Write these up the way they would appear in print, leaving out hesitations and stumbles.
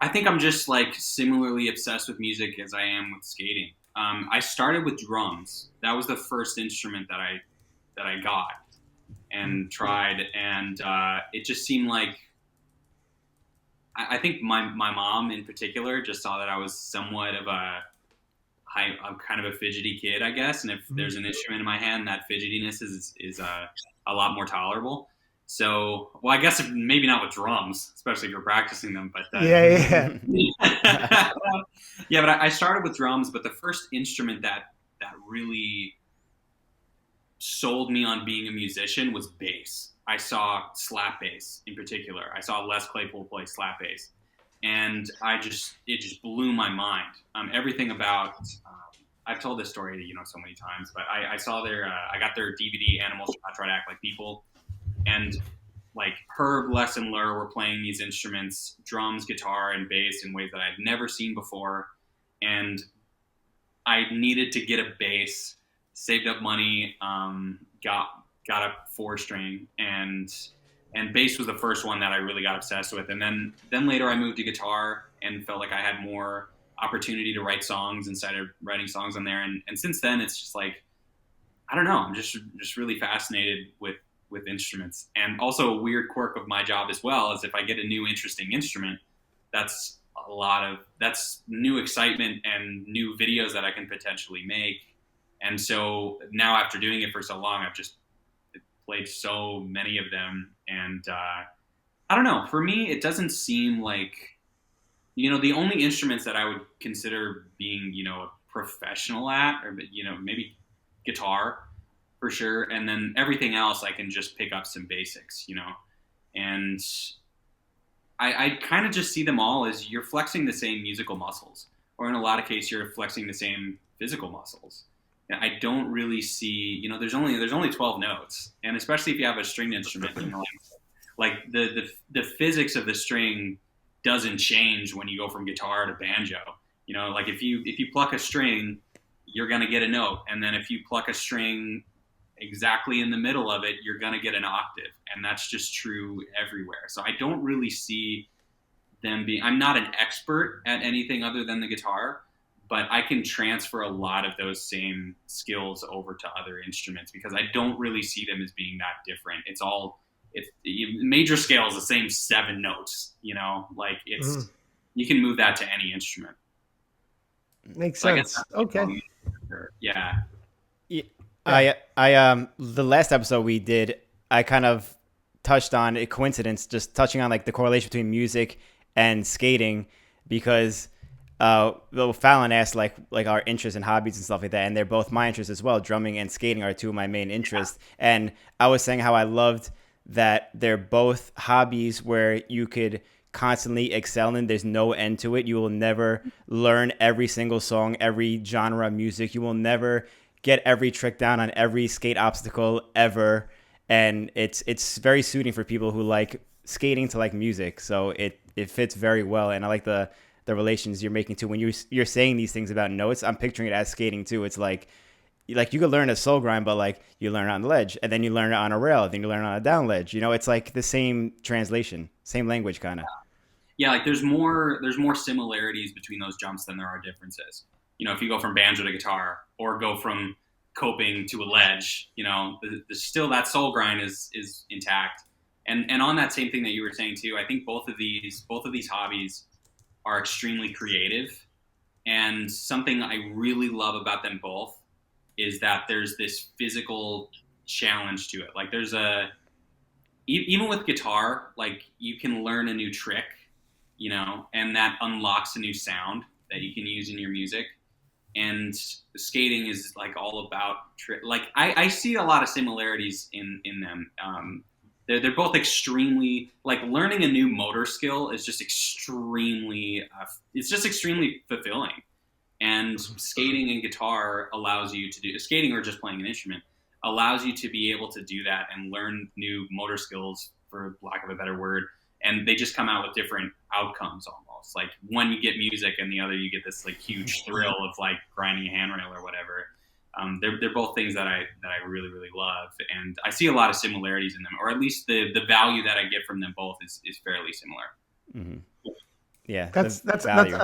I think I'm just like similarly obsessed with music as I am with skating. I started with drums. That was the first instrument that I got and tried, and it just seemed like I think my mom in particular just saw that I was somewhat of I'm kind of a fidgety kid, I guess. And if there's an instrument in my hand, that fidgetiness is a lot more tolerable. So, well, I guess maybe not with drums, especially if you're practicing them. But Yeah, yeah, but I started with drums. But the first instrument that really sold me on being a musician was bass. I saw slap bass in particular. I saw Les Claypool play slap bass, and it just blew my mind. Everything about I've told this story so many times, but I saw I got their DVD Animals Should Not Try to Act Like People, and like Herb, Les, and Lur were playing these instruments, drums, guitar, and bass in ways that I'd never seen before, and I needed to get a bass, saved up money, got a 4 string, and bass was the first one that I really got obsessed with. And then later I moved to guitar and felt like I had more opportunity to write songs and started writing songs on there. And since then it's just like I don't know, I'm just really fascinated with instruments. And also a weird quirk of my job as well is if I get a new interesting instrument, that's that's new excitement and new videos that I can potentially make. And so now after doing it for so long, I've just played so many of them. And I don't know, for me, it doesn't seem like, the only instruments that I would consider being, a professional at, or, maybe guitar for sure. And then everything else, I can just pick up some basics. And I kind of just see them all as you're flexing the same musical muscles, or in a lot of cases, you're flexing the same physical muscles. And I don't really see, there's only 12 notes, and especially if you have a stringed instrument, like the physics of the string doesn't change when you go from guitar to banjo. Like if you pluck a string, you're gonna get a note, and then if you pluck a string exactly in the middle of it, you're going to get an octave. And that's just true everywhere. So I don't really see them being, I'm not an expert at anything other than the guitar, but I can transfer a lot of those same skills over to other instruments because I don't really see them as being that different. It's major scale is the same 7 notes, like you can move that to any instrument. makes So I guess sense. that's Okay. yeah. Yeah, Yeah. the last episode we did, I kind of touched on a coincidence, just touching on like the correlation between music and skating, because well, Fallon asked like our interests and hobbies and stuff like that, and they're both my interests as well. Drumming and skating are two of my main interests, and I was saying how I loved that they're both hobbies where you could constantly excel in. There's no end to it. You will never learn every single song, every genre of music. You will never get every trick down on every skate obstacle ever. And it's very suiting for people who like skating to like music. So it fits very well. And I like the relations you're making too. When you're saying these things about notes, I'm picturing it as skating too. It's like you could learn a soul grind, but like you learn it on the ledge, and then you learn it on a rail, then you learn it on a down ledge. It's like the same translation, same language, kind of. Yeah, like there's more similarities between those jumps than there are differences. If you go from banjo to guitar or go from coping to a ledge, still that soul grind is intact. And on that same thing that you were saying too, I think both of these hobbies are extremely creative. And something I really love about them both is that there's this physical challenge to it. Like even with guitar, like you can learn a new trick, and that unlocks a new sound that you can use in your music. And skating is like all about like I see a lot of similarities in them. They're both extremely, like, learning a new motor skill is just extremely it's just extremely fulfilling. And skating and guitar allows you to do skating, or just playing an instrument allows you to be able to do that and learn new motor skills, for lack of a better word. And they just come out with different outcomes almost. Like one you get music, and the other you get this like huge thrill of like grinding a handrail or whatever. They're both things that I really, really love, and I see a lot of similarities in them, or at least the value that I get from them both is fairly similar. Mm-hmm. Yeah, the That's value.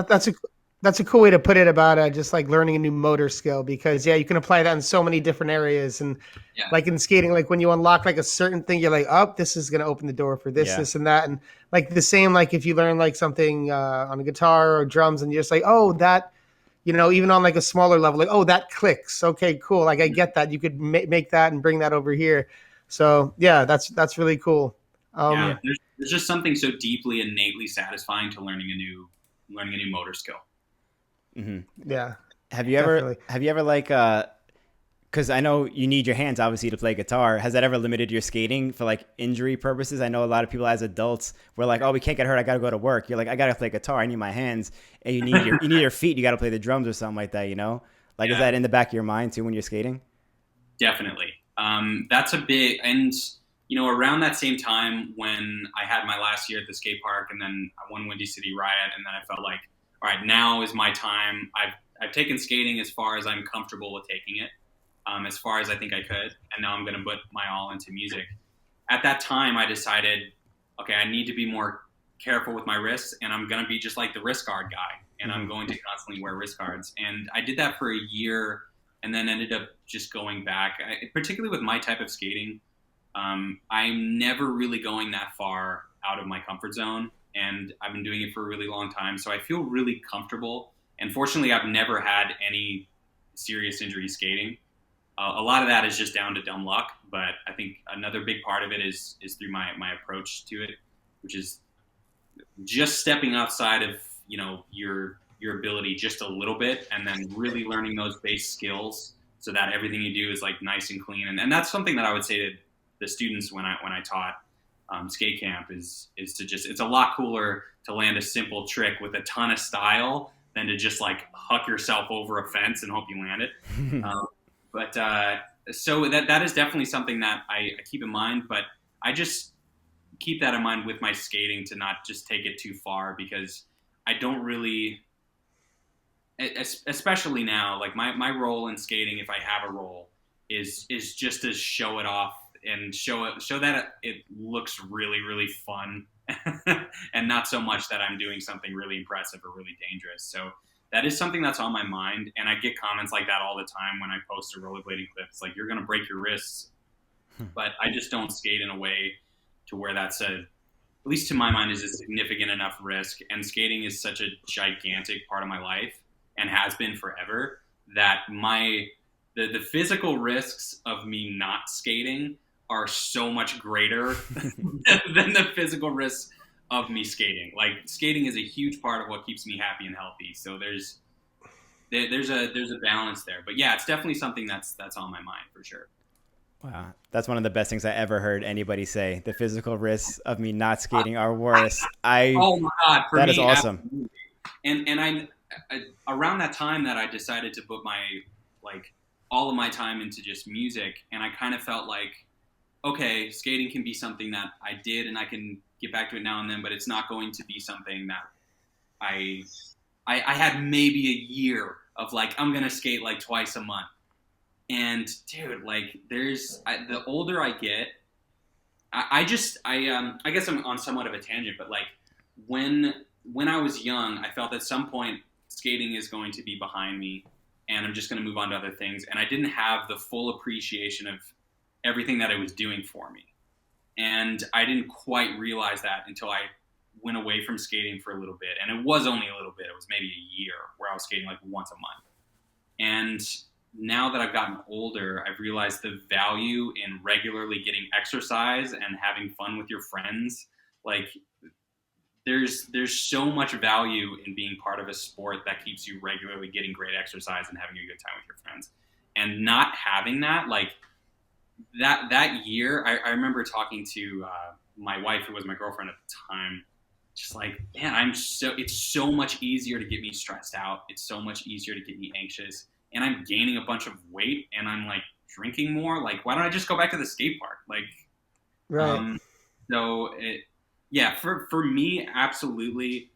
that's a cool way to put it about just like learning a new motor skill because yeah, you can apply that in so many different areas and Yeah, like in skating, like when you unlock like a certain thing, you're like, oh, this is gonna open the door for this, Yeah. this, and that, and like the same like if you learn like something on a guitar or drums, and you're just like, oh, that, even on like a smaller level, like oh, that clicks. Okay, cool. Like I get that. You could make that and bring that over here. So yeah, that's really cool. yeah. Yeah. Um, There's just something so deeply innately satisfying to learning a new motor skill. Hmm. yeah, Have you ever definitely. have you ever like because I know you need your hands obviously to play guitar. Has that ever limited your skating for like injury purposes? I know a lot of people as adults were like, "Oh, we can't get hurt. I got to go to work." You're like, "I got to play guitar. I need my hands." And you need your feet. You got to play the drums or something like that. Like is Yeah, that in the back of your mind too when you're skating? definitely. That's a big, and around that same time when I had my last year at the skate park, and then I won Windy City Riot, and then I felt like, all right, now is my time. I've taken skating as far as I'm comfortable with taking it, as far as I think I could, and now I'm going to put my all into music. At that time, I decided, okay, I need to be more careful with my wrists, and I'm going to be just like the wrist guard guy, and I'm Hmm. going to constantly wear wrist guards. And I did that for a year, and then ended up just going back, particularly with my type of skating. I'm never really going that far out of my comfort zone, and I've been doing it for a really long time, so I feel really comfortable. And fortunately, I've never had any serious injury skating. A lot of that is just down to dumb luck, but I think another big part of it is through my approach to it, which is just stepping outside of your ability just a little bit, and then really learning those base skills so that everything you do is like nice and clean. And that's something that I would say to the students when I taught skate camp is to just, it's a lot cooler to land a simple trick with a ton of style than to just like huck yourself over a fence and hope you land it. Um, but so that is definitely something that I keep in mind. But I just keep that in mind with my skating to not just take it too far, because I don't really, especially now, like my role in skating, if I have a role, is just to show it off and show that it looks really really fun, and not so much that I'm doing something really impressive or really dangerous. So that is something that's on my mind, and I get comments like that all the time when I post a rollerblading clip. It's like, you're gonna break your wrists, but I just don't skate in a way to where that's at least to my mind, is a significant enough risk. And skating is such a gigantic part of my life and has been forever, that the physical risks of me not skating are so much greater than the physical risks of me skating. Like, skating is a huge part of what keeps me happy and healthy. So there's a balance there. But yeah, it's definitely something that's on my mind for sure. Wow, that's one of the best things I ever heard anybody say. The physical risks of me not skating are worse. Oh my god, for That is me, awesome. absolutely. And around that time that I decided to put my, like, all of my time into just music, and I kind of felt like, okay, skating can be something that I did and I can get back to it now and then, but it's not going to be something that I I had maybe a year of like, I'm gonna skate like twice a month. And dude, like, the older I get, I guess I'm on somewhat of a tangent, but like, when when I was young, I felt at some point skating is going to be behind me, and I'm just going to move on to other things. And I didn't have the full appreciation of everything that it was doing for me, and I didn't quite realize that until I went away from skating for a little bit. And it was only a little bit; it was maybe a year where I was skating like once a month. And now that I've gotten older, I've realized the value in regularly getting exercise and having fun with your friends. Like, there's so much value in being part of a sport that keeps you regularly getting great exercise and having a good time with your friends. And not having that, like, that year, I remember talking to my wife, who was my girlfriend at the time, just like, man, it's so much easier to get me stressed out. It's so much easier to get me anxious, and I'm gaining a bunch of weight, and I'm like drinking more. Like, why don't I just go back to the skate park? Like, Right. um, so yeah, for me, absolutely,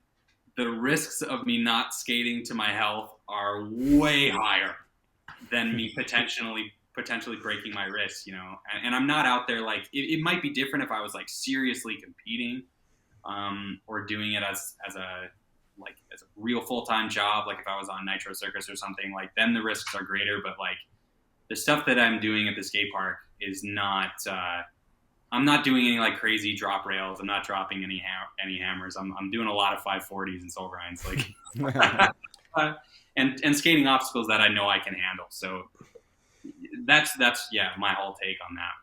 the risks of me not skating to my health are way higher than me potentially breaking my wrist. And I'm not out there like, it might be different if I was like seriously competing, or doing it as a real full-time job, like if I was on Nitro Circus or something, like then the risks are greater. But like the stuff that I'm doing at the skate park is not. I'm not doing any like crazy drop rails. I'm not dropping any hammers. I'm doing a lot of 540s and soul grinds, like, and skating obstacles that I know I can handle. So that's my whole take on that.